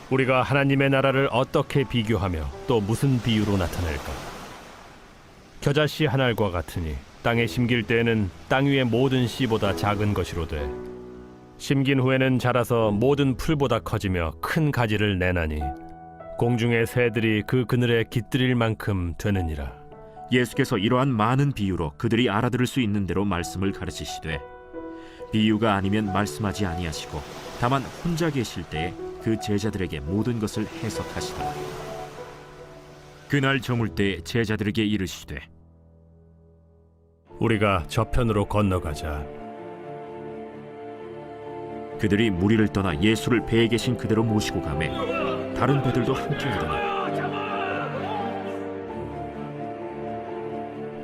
우리가 하나님의 나라를 어떻게 비교하며 또 무슨 비유로 나타낼까? 겨자씨 한 알과 같으니 땅에 심길 때에는 땅 위의 모든 씨보다 작은 것이로되 심긴 후에는 자라서 모든 풀보다 커지며 큰 가지를 내나니 공중의 새들이 그 그늘에 깃들일 만큼 되느니라. 예수께서 이러한 많은 비유로 그들이 알아들을 수 있는 대로 말씀을 가르치시되 비유가 아니면 말씀하지 아니하시고 다만 혼자 계실 때에 그 제자들에게 모든 것을 해석하시더라. 그날 저물 때 제자들에게 이르시되 우리가 저편으로 건너가자. 그들이 무리를 떠나 예수를 배에 계신 그대로 모시고 가매 다른 배들도 함께 하더니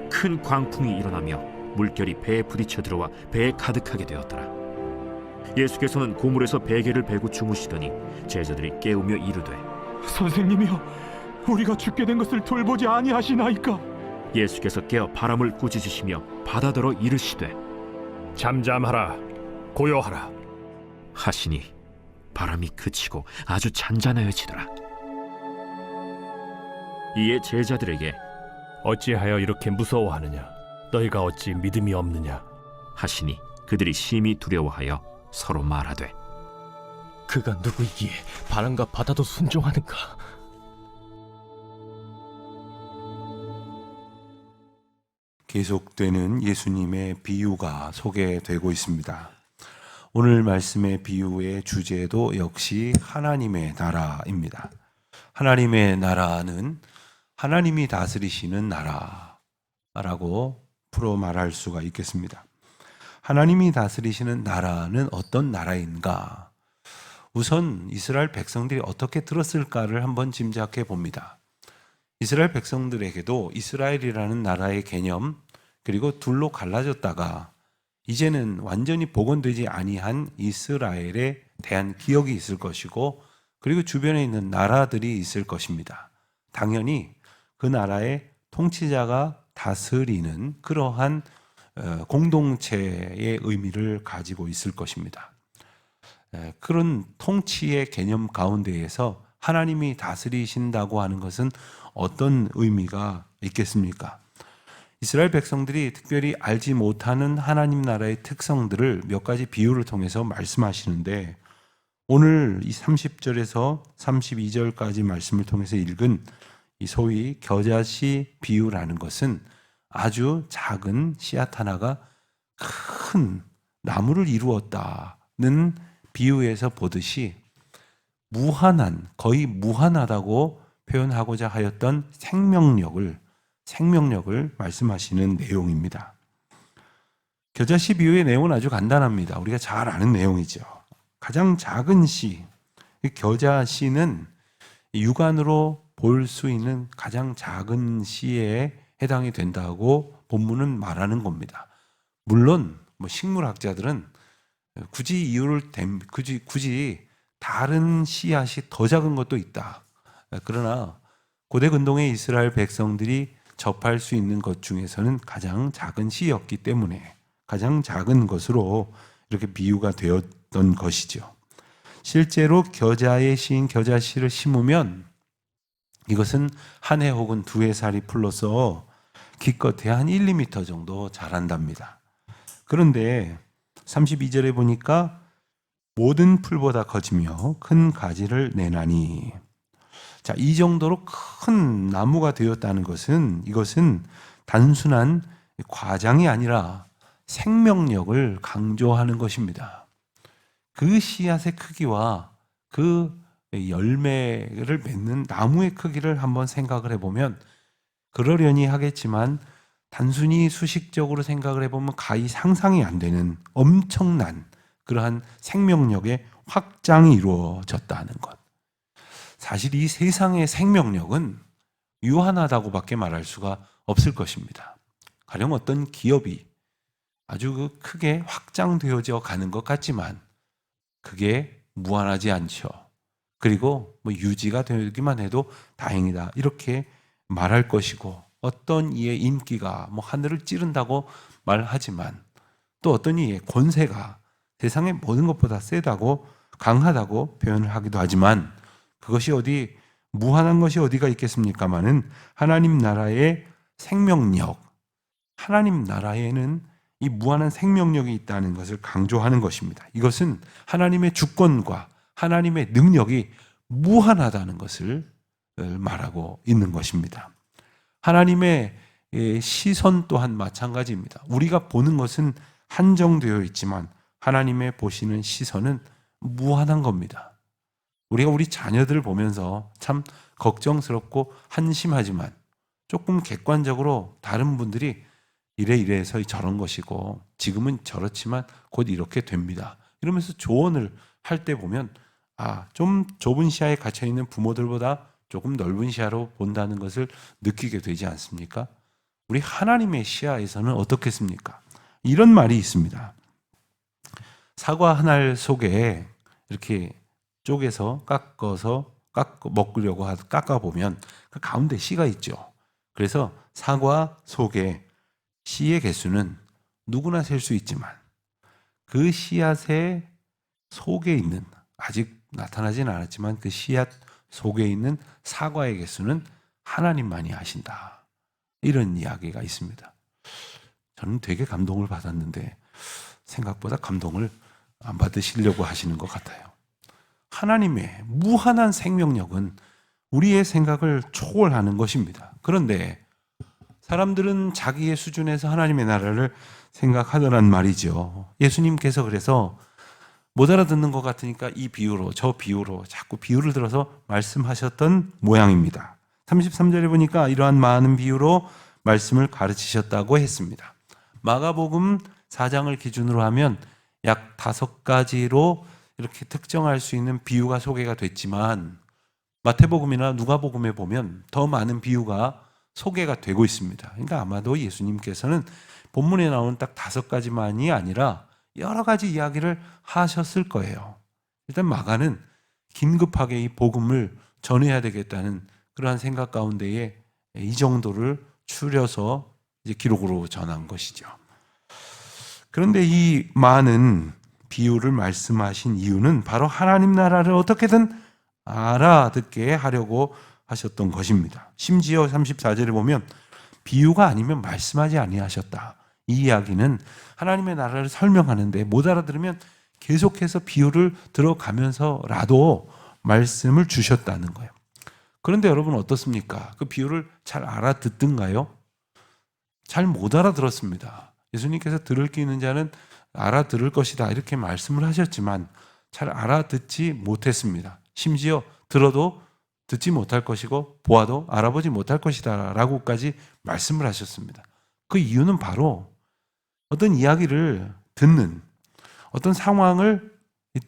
큰 광풍이 일어나며 물결이 배에 부딪혀 들어와 배에 가득하게 되었더라. 예수께서는 고물에서 베개를 베고 주무시더니 제자들이 깨우며 이르되 선생님이여, 우리가 죽게 된 것을 돌보지 아니하시나이까? 예수께서 깨어 바람을 꾸짖으시며 바다더러 이르시되 잠잠하라, 고요하라. 하시니 바람이 그치고 아주 잔잔해지더라. 이에 제자들에게 어찌하여 이렇게 무서워하느냐? 너희가 어찌 믿음이 없느냐? 하시니 그들이 심히 두려워하여 서로 말하되 그가 누구이기에 바람과 바다도 순종하는가? 계속되는 예수님의 비유가 소개되고 있습니다. 오늘 말씀의 비유의 주제도 역시 하나님의 나라입니다. 하나님의 나라는 하나님이 다스리시는 나라라고 풀어 말할 수가 있겠습니다. 하나님이 다스리시는 나라는 어떤 나라인가? 우선 이스라엘 백성들이 어떻게 들었을까를 한번 짐작해 봅니다. 이스라엘 백성들에게도 이스라엘이라는 나라의 개념, 그리고 둘로 갈라졌다가 이제는 완전히 복원되지 아니한 이스라엘에 대한 기억이 있을 것이고, 그리고 주변에 있는 나라들이 있을 것입니다. 당연히 그 나라의 통치자가 다스리는 그러한 공동체의 의미를 가지고 있을 것입니다. 그런 통치의 개념 가운데에서 하나님이 다스리신다고 하는 것은 어떤 의미가 있겠습니까? 이스라엘 백성들이 특별히 알지 못하는 하나님 나라의 특성들을 몇 가지 비유를 통해서 말씀하시는데, 오늘 이 30절에서 32절까지 말씀을 통해서 읽은 이 소위 겨자씨 비유라는 것은 아주 작은 씨앗 하나가 큰 나무를 이루었다는 비유에서 보듯이 무한한, 거의 무한하다고 표현하고자 하였던 생명력을 말씀하시는 내용입니다. 겨자씨 비유의 내용은 아주 간단합니다. 우리가 잘 아는 내용이죠. 가장 작은 씨, 겨자씨는 육안으로 볼 수 있는 가장 작은 씨에 해당이 된다고 본문은 말하는 겁니다. 물론 식물학자들은 굳이 다른 씨앗이 더 작은 것도 있다. 그러나 고대 근동의 이스라엘 백성들이 접할 수 있는 것 중에서는 가장 작은 씨였기 때문에 가장 작은 것으로 이렇게 비유가 되었던 것이죠. 실제로 겨자의 씨인 겨자씨를 심으면 이것은 한 해 혹은 두 해 살이 풀러서 기껏해야 한 1, 2m 정도 자란답니다. 그런데 32절에 보니까 모든 풀보다 커지며 큰 가지를 내나니, 자, 이 정도로 큰 나무가 되었다는 것은 이것은 단순한 과장이 아니라 생명력을 강조하는 것입니다. 그 씨앗의 크기와 그 열매를 맺는 나무의 크기를 한번 생각을 해보면 그러려니 하겠지만 단순히 수식적으로 생각을 해보면 가히 상상이 안 되는 엄청난 그러한 생명력의 확장이 이루어졌다는 것. 사실 이 세상의 생명력은 유한하다고밖에 말할 수가 없을 것입니다. 가령 어떤 기업이 아주 크게 확장되어져 가는 것 같지만 그게 무한하지 않죠. 그리고 유지가 되기만 해도 다행이다, 이렇게 말할 것이고, 어떤 이의 인기가 하늘을 찌른다고 말하지만 또 어떤 이의 권세가 세상의 모든 것보다 세다고 강하다고 표현을 하기도 하지만 그것이 어디 무한한 것이 어디가 있겠습니까마는 하나님 나라의 생명력, 하나님 나라에는 이 무한한 생명력이 있다는 것을 강조하는 것입니다. 이것은 하나님의 주권과 하나님의 능력이 무한하다는 것을 말하고 있는 것입니다. 하나님의 시선 또한 마찬가지입니다. 우리가 보는 것은 한정되어 있지만 하나님의 보시는 시선은 무한한 겁니다. 우리가 우리 자녀들을 보면서 참 걱정스럽고 한심하지만 조금 객관적으로 다른 분들이 이래서 저런 것이고 지금은 저렇지만 곧 이렇게 됩니다. 이러면서 조언을 할 때 보면 좀 좁은 시야에 갇혀 있는 부모들보다 조금 넓은 시야로 본다는 것을 느끼게 되지 않습니까? 우리 하나님의 시야에서는 어떻겠습니까? 이런 말이 있습니다. 사과 한 알 속에 이렇게 쪼개서 먹으려고 깎아보면 그 가운데 씨가 있죠. 그래서 사과 속에 씨의 개수는 누구나 셀 수 있지만 그 씨앗의 속에 있는, 아직 나타나진 않았지만 그 씨앗 속에 있는 사과의 개수는 하나님만이 아신다. 이런 이야기가 있습니다. 저는 되게 감동을 받았는데 생각보다 감동을 안 받으시려고 하시는 것 같아요. 하나님의 무한한 생명력은 우리의 생각을 초월하는 것입니다. 그런데 사람들은 자기의 수준에서 하나님의 나라를 생각하더란 말이죠. 예수님께서 그래서 못 알아듣는 것 같으니까 이 비유로 저 비유로 자꾸 비유를 들어서 말씀하셨던 모양입니다. 33절에 보니까 이러한 많은 비유로 말씀을 가르치셨다고 했습니다. 마가복음 4장을 기준으로 하면 약 5가지로 이렇게 특정할 수 있는 비유가 소개가 됐지만 마태복음이나 누가복음에 보면 더 많은 비유가 소개가 되고 있습니다. 그러니까 아마도 예수님께서는 본문에 나오는 딱 5가지만이 아니라 여러 가지 이야기를 하셨을 거예요. 일단 마가는 긴급하게 이 복음을 전해야 되겠다는 그러한 생각 가운데에 이 정도를 추려서 이제 기록으로 전한 것이죠. 그런데 이 많은 비유를 말씀하신 이유는 바로 하나님 나라를 어떻게든 알아듣게 하려고 하셨던 것입니다. 심지어 34절에 보면 비유가 아니면 말씀하지 아니하셨다. 이 이야기는 하나님의 나라를 설명하는데 못 알아들으면 계속해서 비유를 들어가면서라도 말씀을 주셨다는 거예요. 그런데 여러분 어떻습니까? 그 비유를 잘 알아듣든가요? 잘 못 알아들었습니다. 예수님께서 들을 게 있는 자는 알아들을 것이다 이렇게 말씀을 하셨지만 잘 알아듣지 못했습니다. 심지어 들어도 듣지 못할 것이고 보아도 알아보지 못할 것이다 라고까지 말씀을 하셨습니다. 그 이유는 바로 어떤 이야기를 듣는 어떤 상황을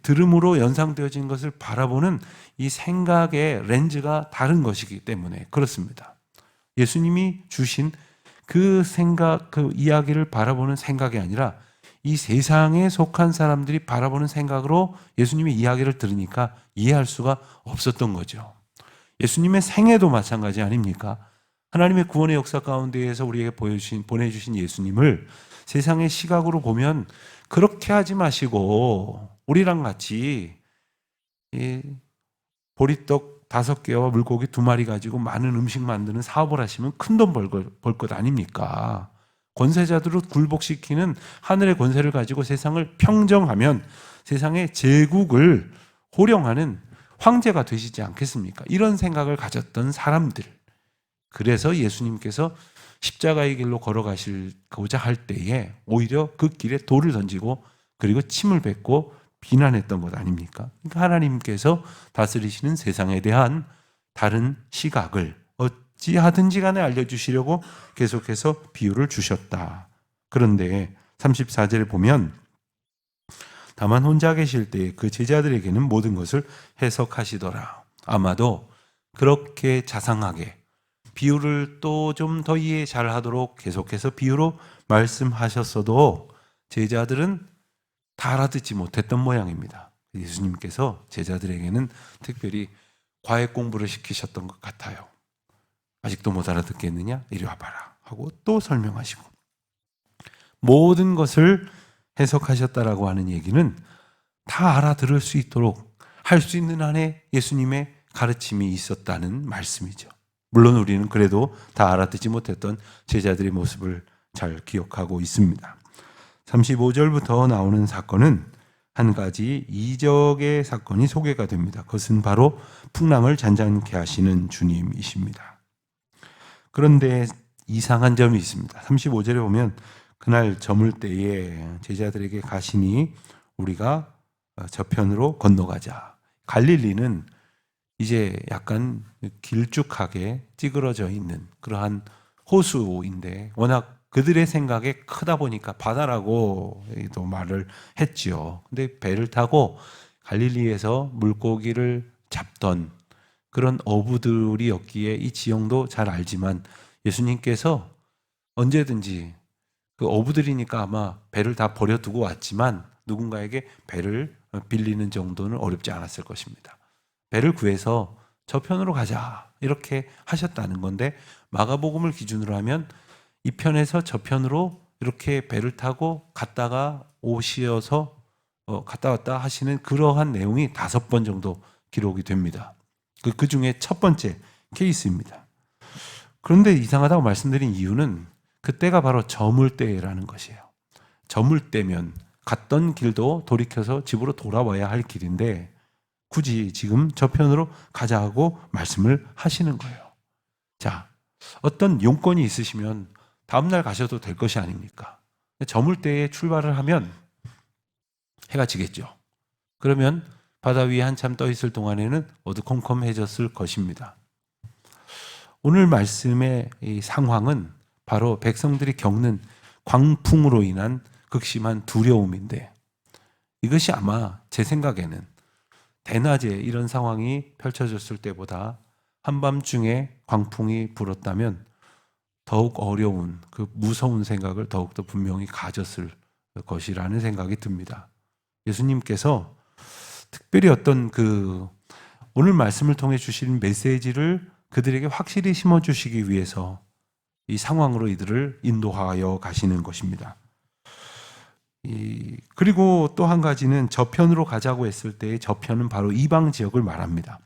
들음으로 연상되어진 것을 바라보는 이 생각의 렌즈가 다른 것이기 때문에 그렇습니다. 예수님이 주신 그 생각, 그 이야기를 바라보는 생각이 아니라 이 세상에 속한 사람들이 바라보는 생각으로 예수님의 이야기를 들으니까 이해할 수가 없었던 거죠. 예수님의 생애도 마찬가지 아닙니까? 하나님의 구원의 역사 가운데에서 우리에게 보내주신 예수님을 세상의 시각으로 보면 그렇게 하지 마시고 우리랑 같이 보리떡 5개와 물고기 2마리 가지고 많은 음식 만드는 사업을 하시면 큰 돈 벌 것 아닙니까? 권세자들을 굴복시키는 하늘의 권세를 가지고 세상을 평정하면 세상의 제국을 호령하는 황제가 되시지 않겠습니까? 이런 생각을 가졌던 사람들. 그래서 예수님께서 십자가의 길로 걸어가시고자 할 때에 오히려 그 길에 돌을 던지고 그리고 침을 뱉고 비난했던 것 아닙니까? 그러니까 하나님께서 다스리시는 세상에 대한 다른 시각을 어찌하든지 간에 알려주시려고 계속해서 비유를 주셨다. 그런데 34절에 보면 다만 혼자 계실 때 그 제자들에게는 모든 것을 해석하시더라. 아마도 그렇게 자상하게 비유를 또 좀 더 이해 잘하도록 계속해서 비유로 말씀하셨어도 제자들은 다 알아듣지 못했던 모양입니다. 예수님께서 제자들에게는 특별히 과외 공부를 시키셨던 것 같아요. 아직도 못 알아듣겠느냐? 이리 와봐라 하고 또 설명하시고 모든 것을 해석하셨다라고 하는 얘기는 다 알아들을 수 있도록 할 수 있는 한에 예수님의 가르침이 있었다는 말씀이죠. 물론 우리는 그래도 다 알아듣지 못했던 제자들의 모습을 잘 기억하고 있습니다. 35절부터 나오는 사건은 한 가지 이적의 사건이 소개가 됩니다. 그것은 바로 풍랑을 잔잔케 하시는 주님이십니다. 그런데 이상한 점이 있습니다. 35절에 보면 그날 저물 때에 제자들에게 가시니 우리가 저편으로 건너가자. 갈릴리는 이제 약간 길쭉하게 찌그러져 있는 그러한 호수인데 워낙 그들의 생각에 크다 보니까 바다라고도 말을 했지요. 근데 배를 타고 갈릴리에서 물고기를 잡던 그런 어부들이었기에 이 지형도 잘 알지만 예수님께서 언제든지 그 어부들이니까 아마 배를 다 버려두고 왔지만 누군가에게 배를 빌리는 정도는 어렵지 않았을 것입니다. 배를 구해서 저편으로 가자 이렇게 하셨다는 건데 마가복음을 기준으로 하면 이 편에서 저편으로 이렇게 배를 타고 갔다가 오시어서 갔다 왔다 하시는 그러한 내용이 5번 정도 기록이 됩니다. 그 중에 첫 번째 케이스입니다. 그런데 이상하다고 말씀드린 이유는 그때가 바로 저물 때라는 것이에요. 저물 때면 갔던 길도 돌이켜서 집으로 돌아와야 할 길인데 굳이 지금 저편으로 가자고 말씀을 하시는 거예요. 자, 어떤 용건이 있으시면 다음날 가셔도 될 것이 아닙니까? 저물 때에 출발을 하면 해가 지겠죠. 그러면 바다 위에 한참 떠 있을 동안에는 어두컴컴해졌을 것입니다. 오늘 말씀의 이 상황은 바로 백성들이 겪는 광풍으로 인한 극심한 두려움인데 이것이 아마 제 생각에는 대낮에 이런 상황이 펼쳐졌을 때보다 한밤중에 광풍이 불었다면 더욱 어려운 그 무서운 생각을 더욱더 분명히 가졌을 것이라는 생각이 듭니다. 예수님께서 특별히 어떤 오늘 말씀을 통해 주신 메시지를 그들에게 확실히 심어주시기 위해서 이 상황으로 이들을 인도하여 가시는 것입니다. 그리고 또 한 가지는 저편으로 가자고 했을 때의 저편은 바로 이방 지역을 말합니다.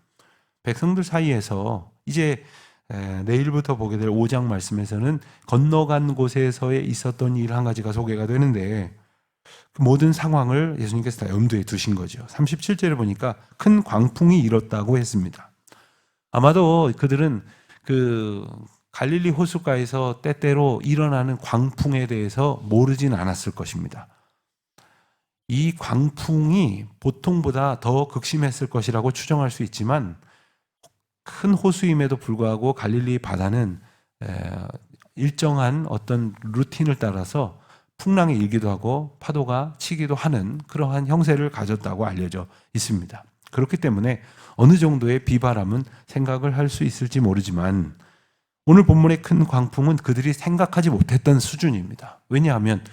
백성들 사이에서 이제 내일부터 보게 될 5장 말씀에서는 건너간 곳에서의 있었던 일 한 가지가 소개가 되는데 그 모든 상황을 예수님께서 다 염두에 두신 거죠. 37절에 보니까 큰 광풍이 일었다고 했습니다. 아마도 그들은 그 갈릴리 호숫가에서 때때로 일어나는 광풍에 대해서 모르진 않았을 것입니다. 이 광풍이 보통보다 더 극심했을 것이라고 추정할 수 있지만 큰 호수임에도 불구하고 갈릴리 바다는 일정한 어떤 루틴을 따라서 풍랑이 일기도 하고 파도가 치기도 하는 그러한 형세를 가졌다고 알려져 있습니다. 그렇기 때문에 어느 정도의 비바람은 생각을 할 수 있을지 모르지만 오늘 본문의 큰 광풍은 그들이 생각하지 못했던 수준입니다. 왜냐하면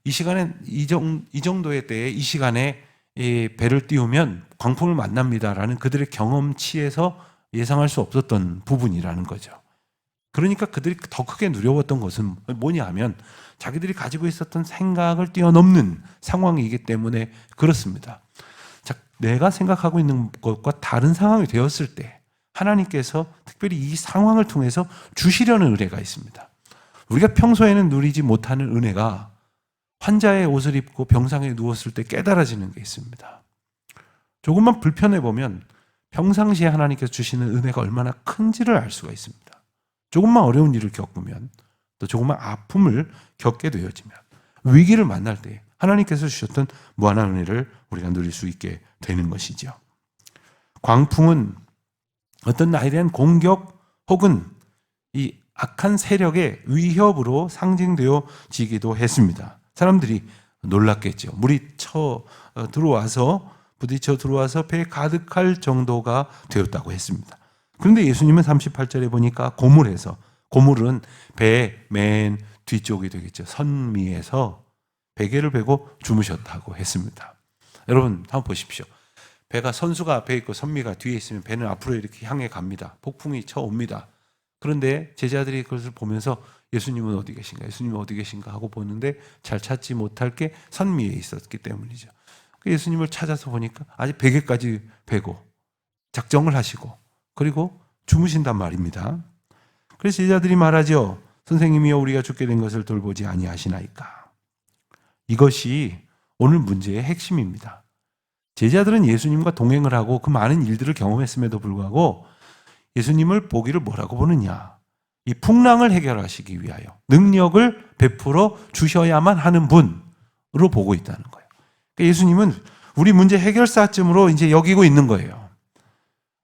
이 시간에 이 정도의 때에 이 시간에 배를 띄우면 광풍을 만납니다라는 그들의 경험치에서 예상할 수 없었던 부분이라는 거죠. 그러니까 그들이 더 크게 두려웠던 것은 뭐냐 하면 자기들이 가지고 있었던 생각을 뛰어넘는 상황이기 때문에 그렇습니다. 자, 내가 생각하고 있는 것과 다른 상황이 되었을 때 하나님께서 특별히 이 상황을 통해서 주시려는 은혜가 있습니다. 우리가 평소에는 누리지 못하는 은혜가 환자의 옷을 입고 병상에 누웠을 때 깨달아지는 게 있습니다. 조금만 불편해 보면 평상시에 하나님께서 주시는 은혜가 얼마나 큰지를 알 수가 있습니다. 조금만 어려운 일을 겪으면 또 조금만 아픔을 겪게 되어지면 위기를 만날 때 하나님께서 주셨던 무한한 은혜를 우리가 누릴 수 있게 되는 것이죠. 광풍은 어떤 나에 대한 공격 혹은 이 악한 세력의 위협으로 상징되어지기도 했습니다. 사람들이 놀랐겠죠. 물이 부딪혀 들어와서 배에 가득할 정도가 되었다고 했습니다. 그런데 예수님은 38절에 보니까 고물은 배의 맨 뒤쪽이 되겠죠. 선미에서 베개를 베고 주무셨다고 했습니다. 여러분 한번 보십시오. 배가 선수가 앞에 있고 선미가 뒤에 있으면 배는 앞으로 이렇게 향해 갑니다. 폭풍이 쳐옵니다. 그런데 제자들이 그것을 보면서 예수님은 어디 계신가? 예수님은 어디 계신가? 하고 보는데 잘 찾지 못할 게 선미에 있었기 때문이죠. 예수님을 찾아서 보니까 아직 베개까지 베고 작정을 하시고 그리고 주무신단 말입니다. 그래서 제자들이 말하죠. 선생님이여 우리가 죽게 된 것을 돌보지 아니하시나이까. 이것이 오늘 문제의 핵심입니다. 제자들은 예수님과 동행을 하고 그 많은 일들을 경험했음에도 불구하고 예수님을 보기를 뭐라고 보느냐? 이 풍랑을 해결하시기 위하여 능력을 베풀어 주셔야만 하는 분으로 보고 있다는 거예요. 그러니까 예수님은 우리 문제 해결사쯤으로 이제 여기고 있는 거예요.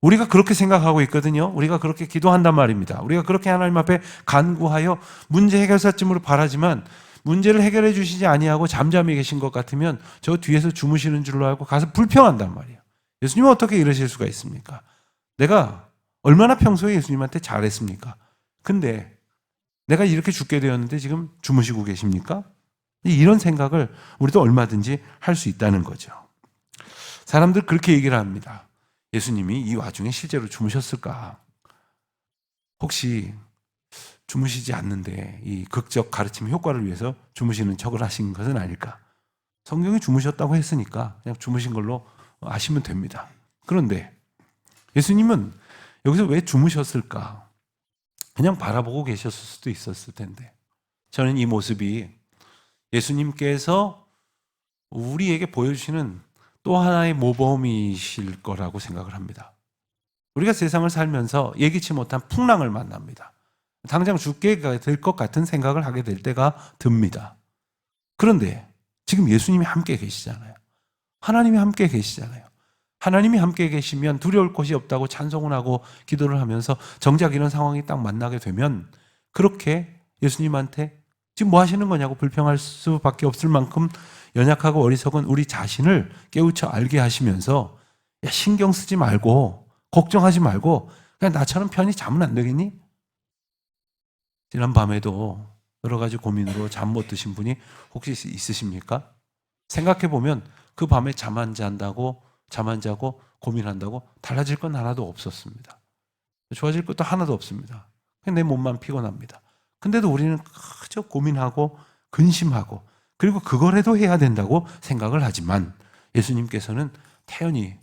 우리가 그렇게 생각하고 있거든요. 우리가 그렇게 기도한단 말입니다. 우리가 그렇게 하나님 앞에 간구하여 문제 해결사쯤으로 바라지만 문제를 해결해 주시지 아니하고 잠잠히 계신 것 같으면 저 뒤에서 주무시는 줄로 알고 가서 불평한단 말이에요. 예수님은 어떻게 이러실 수가 있습니까? 내가 얼마나 평소에 예수님한테 잘했습니까? 근데 내가 이렇게 죽게 되었는데 지금 주무시고 계십니까? 이런 생각을 우리도 얼마든지 할 수 있다는 거죠. 사람들 그렇게 얘기를 합니다. 예수님이 이 와중에 실제로 주무셨을까? 혹시 주무시지 않는데 이 극적 가르침 효과를 위해서 주무시는 척을 하신 것은 아닐까? 성경이 주무셨다고 했으니까 그냥 주무신 걸로 아시면 됩니다. 그런데 예수님은 여기서 왜 주무셨을까? 그냥 바라보고 계셨을 수도 있었을 텐데 저는 이 모습이 예수님께서 우리에게 보여주시는 또 하나의 모범이실 거라고 생각을 합니다. 우리가 세상을 살면서 예기치 못한 풍랑을 만납니다. 당장 죽게 될 것 같은 생각을 하게 될 때가 듭니다. 그런데 지금 예수님이 함께 계시잖아요. 하나님이 함께 계시잖아요. 하나님이 함께 계시면 두려울 것이 없다고 찬송을 하고 기도를 하면서 정작 이런 상황이 딱 만나게 되면 그렇게 예수님한테 지금 뭐 하시는 거냐고 불평할 수밖에 없을 만큼 연약하고 어리석은 우리 자신을 깨우쳐 알게 하시면서 야, 신경 쓰지 말고 걱정하지 말고 그냥 나처럼 편히 자면 안 되겠니? 지난 밤에도 여러 가지 고민으로 잠 못 드신 분이 혹시 있으십니까? 생각해 보면 그 밤에 잠 안 자고 고민한다고 달라질 건 하나도 없었습니다. 좋아질 것도 하나도 없습니다. 그냥 내 몸만 피곤합니다. 근데도 우리는 그저 고민하고 근심하고 그리고 그거라도 해야 된다고 생각을 하지만 예수님께서는 태연히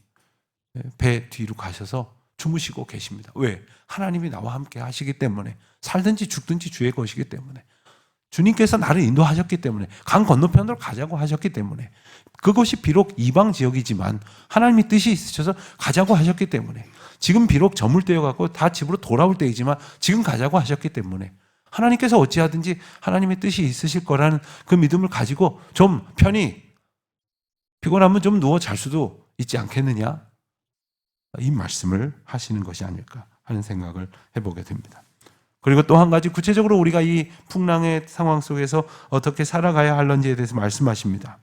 배 뒤로 가셔서 주무시고 계십니다. 왜? 하나님이 나와 함께 하시기 때문에 살든지 죽든지 주의 것이기 때문에 주님께서 나를 인도하셨기 때문에 강 건너편으로 가자고 하셨기 때문에 그것이 비록 이방 지역이지만 하나님의 뜻이 있으셔서 가자고 하셨기 때문에 지금 비록 저물 때여 갖고 다 집으로 돌아올 때이지만 지금 가자고 하셨기 때문에 하나님께서 어찌하든지 하나님의 뜻이 있으실 거라는 그 믿음을 가지고 좀 편히 피곤하면 좀 누워 잘 수도 있지 않겠느냐? 이 말씀을 하시는 것이 아닐까 하는 생각을 해보게 됩니다. 그리고 또 한 가지 구체적으로 우리가 이 풍랑의 상황 속에서 어떻게 살아가야 할런지에 대해서 말씀하십니다.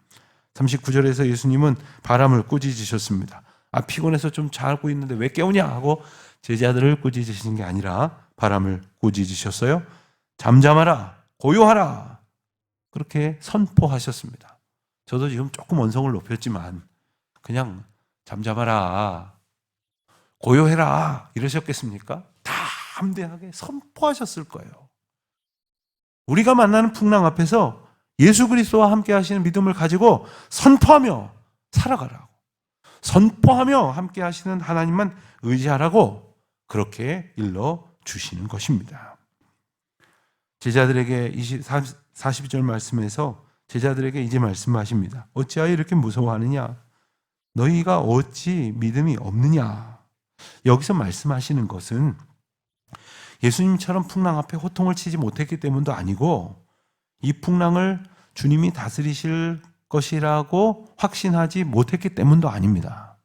39절에서 예수님은 바람을 꾸짖으셨습니다. 피곤해서 좀 자고 있는데 왜 깨우냐 하고 제자들을 꾸짖으시는 게 아니라 바람을 꾸짖으셨어요. 잠잠하라, 고요하라 그렇게 선포하셨습니다. 저도 지금 조금 언성을 높였지만 그냥 잠잠하라, 고요해라 이러셨겠습니까? 담대하게 선포하셨을 거예요. 우리가 만나는 풍랑 앞에서 예수 그리스도와 함께 하시는 믿음을 가지고 선포하며 살아가라고, 선포하며 함께 하시는 하나님만 의지하라고 그렇게 일러 주시는 것입니다. 제자들에게 40절 말씀에서 제자들에게 이제 말씀하십니다. 어찌하여 이렇게 무서워하느냐? 너희가 어찌 믿음이 없느냐? 여기서 말씀하시는 것은 예수님처럼 풍랑 앞에 호통을 치지 못했기 때문도 아니고 이 풍랑을 주님이 다스리실 것이라고 확신하지 못했기 때문도 아닙니다.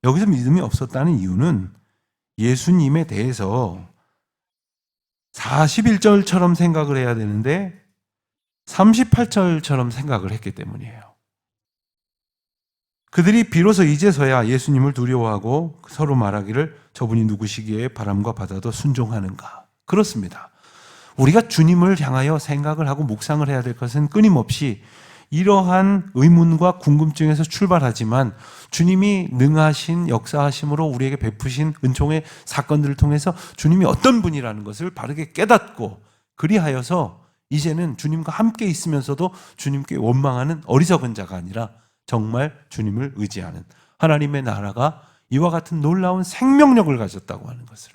여기서 믿음이 없었다는 이유는 예수님에 대해서 41절처럼 생각을 해야 되는데 38절처럼 생각을 했기 때문이에요. 그들이 비로소 이제서야 예수님을 두려워하고 서로 말하기를 저분이 누구시기에 바람과 바다도 순종하는가. 그렇습니다. 우리가 주님을 향하여 생각을 하고 묵상을 해야 될 것은 끊임없이 이러한 의문과 궁금증에서 출발하지만 주님이 능하신 역사하심으로 우리에게 베푸신 은총의 사건들을 통해서 주님이 어떤 분이라는 것을 바르게 깨닫고 그리하여서 이제는 주님과 함께 있으면서도 주님께 원망하는 어리석은 자가 아니라 정말 주님을 의지하는 하나님의 나라가 이와 같은 놀라운 생명력을 가졌다고 하는 것을,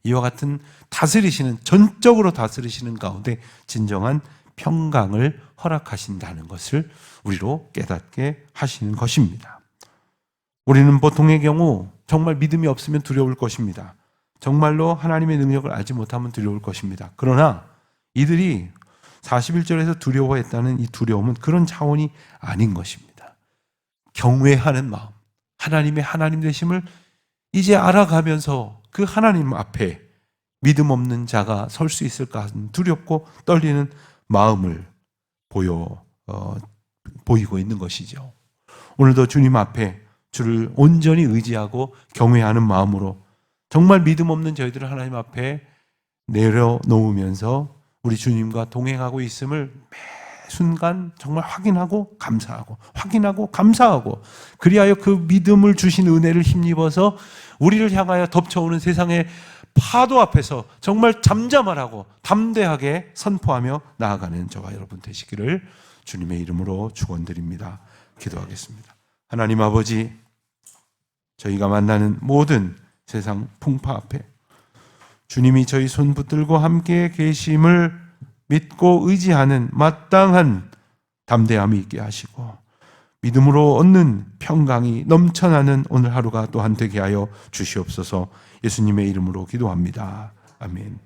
이와 같은 다스리시는, 전적으로 다스리시는 가운데 진정한 평강을 허락하신다는 것을 우리로 깨닫게 하시는 것입니다. 우리는 보통의 경우 정말 믿음이 없으면 두려울 것입니다. 정말로 하나님의 능력을 알지 못하면 두려울 것입니다. 그러나 이들이 41절에서 두려워했다는 이 두려움은 그런 차원이 아닌 것입니다. 경외하는 마음, 하나님의 하나님 되심을 이제 알아가면서 그 하나님 앞에 믿음 없는 자가 설 수 있을까 하는 두렵고 떨리는 마음을 보이고 있는 것이죠. 오늘도 주님 앞에 주를 온전히 의지하고 경외하는 마음으로 정말 믿음 없는 저희들을 하나님 앞에 내려놓으면서 우리 주님과 동행하고 있음을 매 순간 정말 확인하고 감사하고 그리하여 그 믿음을 주신 은혜를 힘입어서 우리를 향하여 덮쳐오는 세상의 파도 앞에서 정말 잠잠하라고 담대하게 선포하며 나아가는 저와 여러분 되시기를 주님의 이름으로 축원드립니다. 기도하겠습니다. 하나님 아버지, 저희가 만나는 모든 세상 풍파 앞에 주님이 저희 손 붙들고 함께 계심을 믿고 의지하는 마땅한 담대함이 있게 하시고 믿음으로 얻는 평강이 넘쳐나는 오늘 하루가 또한 되게 하여 주시옵소서. 예수님의 이름으로 기도합니다. 아멘.